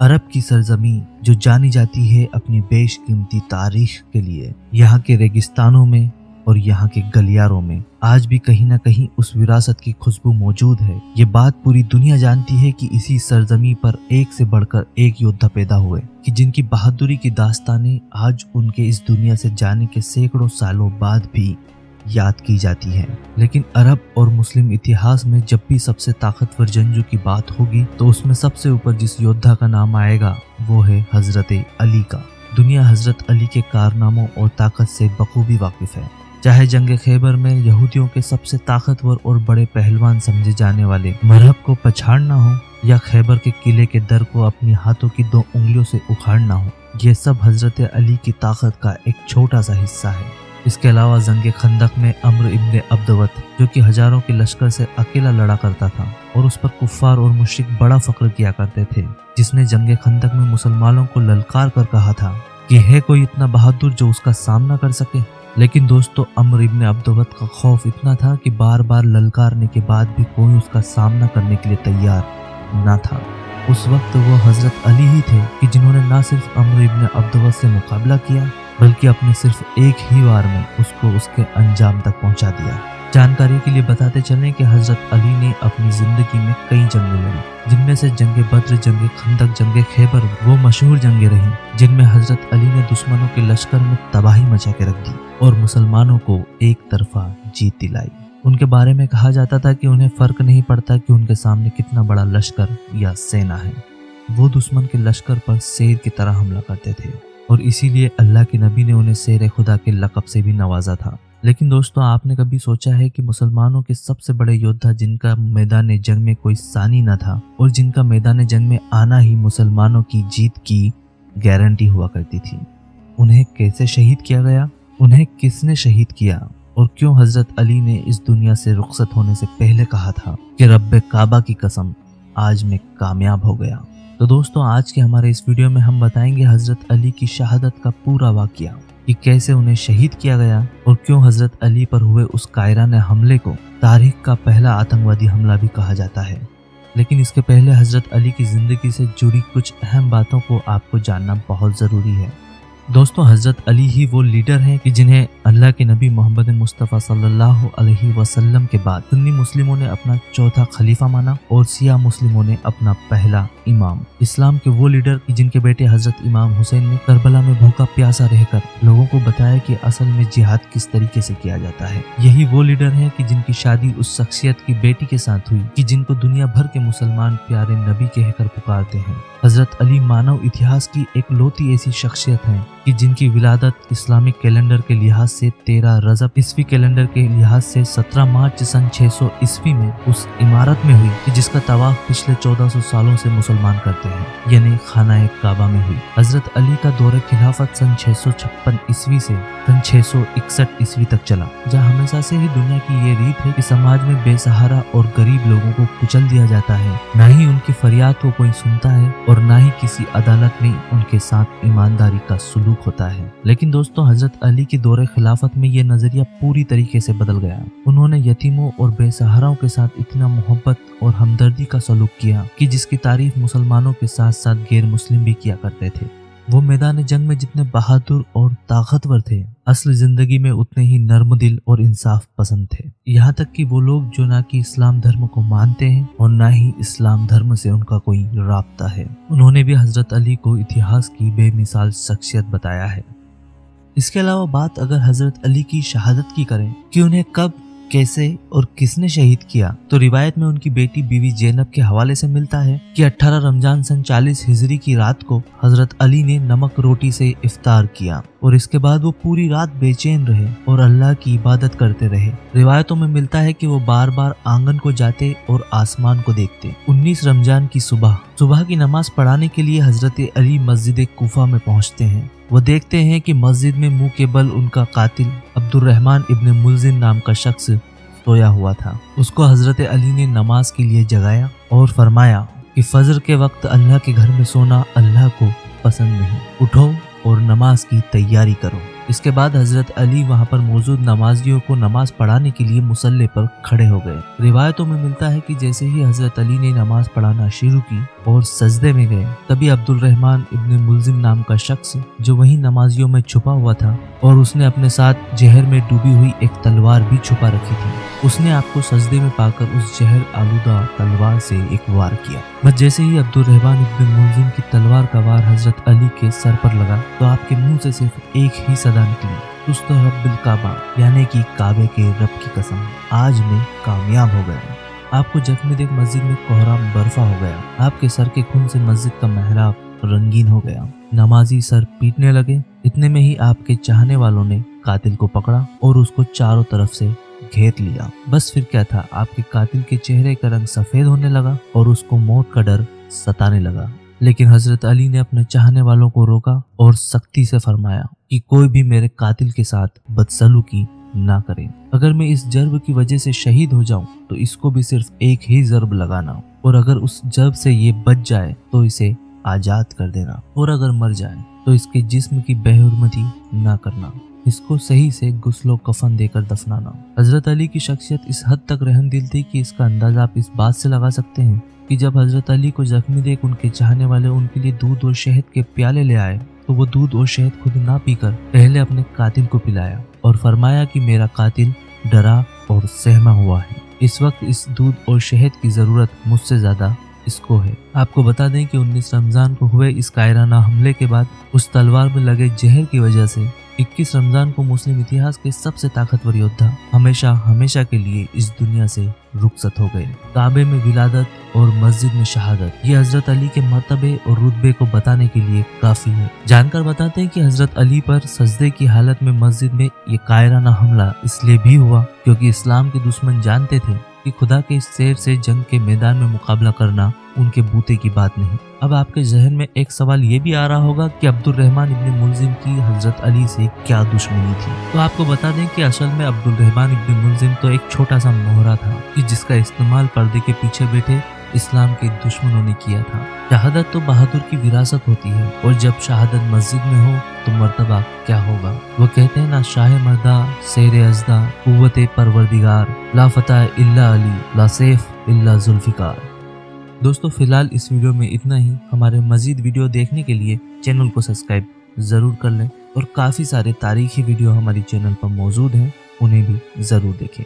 अरब की सरजमी जो जानी जाती है अपनी बेशकीमती तारीख के लिए, यहाँ के रेगिस्तानों में और यहाँ के गलियारों में आज भी कहीं ना कहीं उस विरासत की खुशबू मौजूद है। ये बात पूरी दुनिया जानती है कि इसी सरजमी पर एक से बढ़कर एक योद्धा पैदा हुए कि जिनकी बहादुरी की दास्तानें आज उनके इस दुनिया से जाने के सैकड़ों सालों बाद भी याद की जाती है। लेकिन अरब और मुस्लिम इतिहास में जब भी सबसे ताकतवर जंगजू की बात होगी तो उसमें सबसे ऊपर जिस योद्धा का नाम आएगा वो है हजरत अली का। दुनिया हजरत अली के कारनामों और ताकत से बखूबी वाकिफ है। चाहे जंग खैबर में यहूदियों के सबसे ताकतवर और बड़े पहलवान समझे जाने वाले मरहब को पछाड़ना हो या खैबर के किले के दर को अपनी हाथों की 2 उंगलियों से उखाड़ना हो, ये सब हजरत अली की ताकत का एक छोटा सा हिस्सा है। इसके अलावा जंग खंदक में अम्र इब्न अब्दवत, जो कि हजारों के लश्कर से अकेला लड़ा करता था और उस पर कुफ्फार और मुशरिक बड़ा फख्र किया करते थे, जिसने जंग खंदक में मुसलमानों को ललकार कर कहा था कि है कोई इतना बहादुर जो उसका सामना कर सके। लेकिन दोस्तों, अम्र इब्न अब्दवत का खौफ इतना था कि बार बार ललकारने के बाद भी कोई उसका सामना करने के लिए तैयार न था। उस वक्त वो हजरत अली ही थे कि जिन्होंने न सिर्फ अम्र इब्न अब्दवत से मुकाबला किया बल्कि अपने सिर्फ एक ही वार में उसको उसके अंजाम तक पहुंचा दिया। जानकारी के लिए बताते चलें कि हजरत अली ने अपनी जिंदगी में कई जंगें लड़ी, जिनमें से जंग बद्र, जंग खंदक, जंग खैबर वो मशहूर जंगें रहीं जिनमें हजरत अली ने दुश्मनों के लश्कर में तबाही मचा के रख दी और मुसलमानों को एक तरफा जीत दिलाई। उनके बारे में कहा जाता था कि उन्हें फर्क नहीं पड़ता कि उनके सामने कितना बड़ा लश्कर या सेना है, वो दुश्मन के लश्कर पर शेर की तरह हमला करते थे और इसीलिए अल्लाह के नबी ने उन्हें शेर खुदा के लक़ब से भी नवाजा था। लेकिन दोस्तों, आपने कभी सोचा है कि मुसलमानों के सबसे बड़े योद्धा जिनका मैदान जंग में कोई सानी न था और जिनका मैदान जंग में आना ही मुसलमानों की जीत की गारंटी हुआ करती थी, उन्हें कैसे शहीद किया गया, उन्हें किसने शहीद किया और क्यों हजरत अली ने इस दुनिया से रुखसत होने से पहले कहा था कि रब्बे काबा की कसम आज मैं कामयाब हो गया। तो दोस्तों, आज के हमारे इस वीडियो में हम बताएंगे हजरत अली की शहादत का पूरा वाकया कि कैसे उन्हें शहीद किया गया और क्यों हजरत अली पर हुए उस कायराने हमले को तारीख का पहला आतंकवादी हमला भी कहा जाता है। लेकिन इसके पहले हजरत अली की जिंदगी से जुड़ी कुछ अहम बातों को आपको जानना बहुत जरूरी है। दोस्तों, हजरत अली ही वो लीडर हैं कि जिन्हें अल्लाह के नबी मोहम्मद मुस्तफ़ा सल्लल्लाहु अलैहि वसल्लम के बाद सुन्नी मुस्लिमों ने अपना चौथा खलीफा माना और शिया मुस्लिमों ने अपना पहला इमाम। इस्लाम के वो लीडर कि जिनके बेटे हजरत इमाम हुसैन ने करबला में भूखा प्यासा रहकर लोगों को बताया कि असल में जिहाद किस तरीके से किया जाता है। यही वो लीडर हैं कि जिनकी शादी उस शख्सियत की बेटी के साथ हुई कि जिनको दुनिया भर के मुसलमान प्यारे नबी कहकर पुकारते हैं। हजरत अली मानव इतिहास की एक लौती ऐसी शख्सियत है कि जिनकी विलादत इस्लामिक कैलेंडर के लिहाज से 13 रजब ईस्वी कैलेंडर के लिहाज से 17 मार्च सन 600 ईस्वी में उस इमारत में हुई कि जिसका तवाफ पिछले 1400 सालों से मुसलमान करते हैं, यानी खाना काबा में हुई। हजरत अली का दौरे खिलाफत सन 656 ईस्वी से सन 661 ईस्वी तक चला, जहाँ हमेशा से ही दुनिया की ये रीत है कि समाज में बेसहारा और गरीब लोगों को कुचल दिया जाता है, न ही उनकी फरियाद को कोई सुनता है और न ही किसी अदालत में उनके साथ ईमानदारी का सुलूक होता है। लेकिन दोस्तों, हजरत अली की दौरे खिलाफत में ये नजरिया पूरी तरीके से बदल गया। उन्होंने यतीमों और बेसहाराओं के साथ इतना मोहब्बत और हमदर्दी का सलूक किया कि जिसकी तारीफ मुसलमानों के साथ साथ गैर मुस्लिम भी किया करते थे। वो मैदान जंग में जितने बहादुर और ताकतवर थे, असल जिंदगी में उतने ही नर्म दिल और इंसाफ पसंद थे। यहाँ तक कि वो लोग जो ना कि इस्लाम धर्म को मानते हैं और ना ही इस्लाम धर्म से उनका कोई राब्ता है, उन्होंने भी हजरत अली को इतिहास की बेमिसाल शख्सियत बताया है। इसके अलावा बात अगर हजरत अली की शहादत की करें कि उन्हें कब, कैसे और किसने शहीद किया, तो रिवायत में उनकी बेटी बीवी ज़ैनब के हवाले से मिलता है कि 18 रमजान सन 40 हिजरी की रात को हजरत अली ने नमक रोटी से इफ्तार किया और इसके बाद वो पूरी रात बेचैन रहे और अल्लाह की इबादत करते रहे। रिवायतों में मिलता है कि वो बार बार आंगन को जाते और आसमान को देखते। 19 रमजान की सुबह की नमाज पढ़ाने के लिए हजरत अली मस्जिद कूफा में पहुंचते हैं। वो देखते हैं कि मस्जिद में मुंह के बल उनका कातिल अब्दुर्रहमान इब्न मुल्जिम नाम का शख्स सोया हुआ था। उसको हजरत अली ने नमाज के लिए जगाया और फरमाया कि फजर के वक्त अल्लाह के घर में सोना अल्लाह को पसंद नहीं, उठो और नमाज की तैयारी करो। इसके बाद हजरत अली वहां पर मौजूद नमाजियों को नमाज पढ़ाने के लिए मुसल्ले पर खड़े हो गए। रिवायतों में मिलता है कि जैसे ही हजरत अली ने नमाज पढ़ाना शुरू की और सजदे में गए। तभी अब्दुल रहमान इब्न मुलजिम नाम का शख्स जो वहीं नमाजियों में छुपा हुआ था और उसने अपने साथ जहर में डूबी हुई एक तलवार भी छुपा रखी थी, उसने आपको सजदे में पाकर उस जहर आलूदा तलवार से एक वार किया। बस जैसे ही अब्दुल रहमान इब्न मुलजिम की तलवार का वार हजरत अली के सर पर लगा तो आपके मुंह से सिर्फ एक ही सदा निकली, तुस्त रब्बिल काबा, यानी कि काबे के रब की कसम, आज मैं कामयाब हो गया। आपको जख्मी देख मस्जिद में कोहराम बर्फा हो गया। आपके सर के खून से मस्जिद का मेहराब रंगीन हो गया। नमाजी सर पीटने लगे। इतने में ही आपके चाहने वालों ने कातिल को पकड़ा और उसको चारों तरफ से घेर लिया। बस फिर क्या था, आपके कातिल के चेहरे का रंग सफेद होने लगा और उसको मौत का डर सताने लगा। लेकिन हजरत अली ने अपने चाहने वालों को रोका और सख्ती से फरमाया कि कोई भी मेरे कातिल के साथ बदसलूकी ना करें। अगर मैं इस जर्ब की वजह से शहीद हो जाऊं तो इसको भी सिर्फ एक ही जर्ब लगाना, और अगर उस जर्ब से ये बच जाए तो इसे आजाद कर देना, और अगर मर जाए तो इसके जिस्म की बेहुरमती ना करना, इसको सही से गुस्लो कफन देकर दफनाना। हजरत अली की शख्सियत इस हद तक रहमदिल थी कि इसका अंदाजा आप इस बात से लगा सकते हैं कि जब हजरत अली को जख्मी देख उनके चाहने वाले उनके लिए दूध और शहद के प्याले ले आए तो वो दूध और शहद खुद ना पीकर पहले अपने कातिल को पिलाया और फरमाया कि मेरा कातिल डरा और सहमा हुआ है। इस वक्त इस दूध और शहद की जरूरत मुझसे ज्यादा इसको है। आपको बता दें कि 19 रमजान को हुए इस कायराना हमले के बाद उस तलवार में लगे जहर की वजह से 21 रमजान को मुस्लिम इतिहास के सबसे ताकतवर योद्धा हमेशा हमेशा के लिए इस दुनिया से रुखसत हो गए। काबे में विलादत और मस्जिद में शहादत, ये हजरत अली के मर्तबे और रुतबे को बताने के लिए काफी है। जानकर बताते हैं कि हजरत अली पर सजदे की हालत में मस्जिद में ये कायराना हमला इसलिए भी हुआ क्योंकि इस्लाम के दुश्मन जानते थे कि खुदा के शेर से जंग के मैदान में मुकाबला करना उनके बूते की बात नहीं। अब आपके जहन में एक सवाल ये भी आ रहा होगा कि अब्दुल रहमान इब्न मुलजिम की हजरत अली से क्या दुश्मनी थी। तो आपको बता दें कि असल में अब्दुल रहमान इब्न मुलजिम तो एक छोटा सा मोहरा था कि जिसका इस्तेमाल पर्दे के पीछे बैठे इस्लाम के दुश्मनों ने किया था। शहादत तो बहादुर की विरासत होती है और जब शहादत मस्जिद में हो तो मर्तबा क्या होगा। वो कहते हैं ना, शाह मर्दा शेर अजदा कुव्वते परवरदिगार, ला फतह इल्ला अली, ला सैफ इल्ला जुल्फिकार। दोस्तों फिलहाल इस वीडियो में इतना ही। हमारे मजीद वीडियो देखने के लिए चैनल को सब्सक्राइब जरूर कर लें और काफी सारे तारीखी वीडियो हमारी चैनल पर मौजूद हैं, उन्हें भी जरूर देखें।